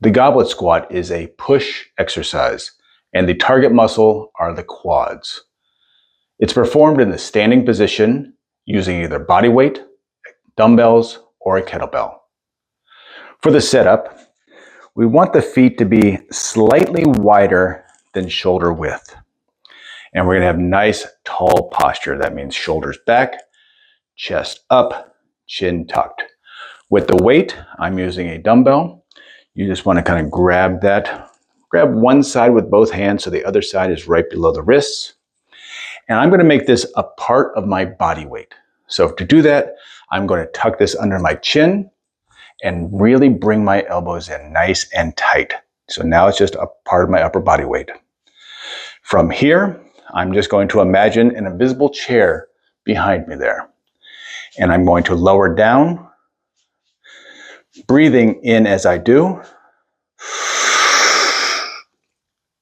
The goblet squat is a push exercise, and the target muscle are the quads. It's performed in the standing position using either body weight, dumbbells, or a kettlebell. For the setup, we want the feet to be slightly wider than shoulder width. And we're going to have nice tall posture. That means shoulders back, chest up, chin tucked. With the weight, I'm using a dumbbell. You just want to kind of grab one side with both hands so the other side is right below the wrists. And I'm going to make this a part of my body weight. So to do that, I'm going to tuck this under my chin and really bring my elbows in nice and tight. So now it's just a part of my upper body weight. From here, I'm just going to imagine an invisible chair behind me there. And I'm going to lower down, breathing in as I do.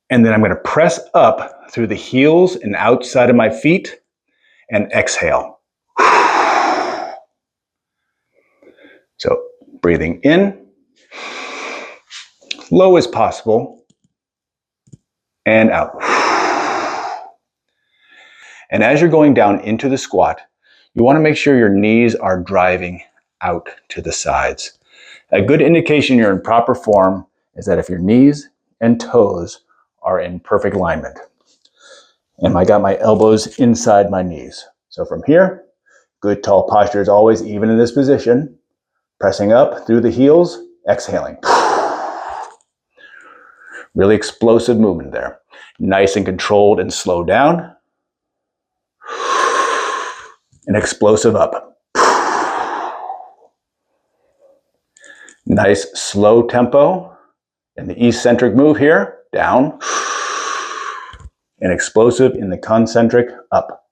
And then I'm going to press up through the heels and outside of my feet and exhale. So breathing in, low as possible, and out. And as you're going down into the squat, you want to make sure your knees are driving out to the sides. A good indication you're in proper form is that if your knees and toes are in perfect alignment. And I got my elbows inside my knees. So from here, good tall posture is always even in this position. Pressing up through the heels, exhaling. Really explosive movement there. Nice and controlled and slow down. And explosive up. Nice slow tempo. And the eccentric move here, down. And explosive in the concentric, up.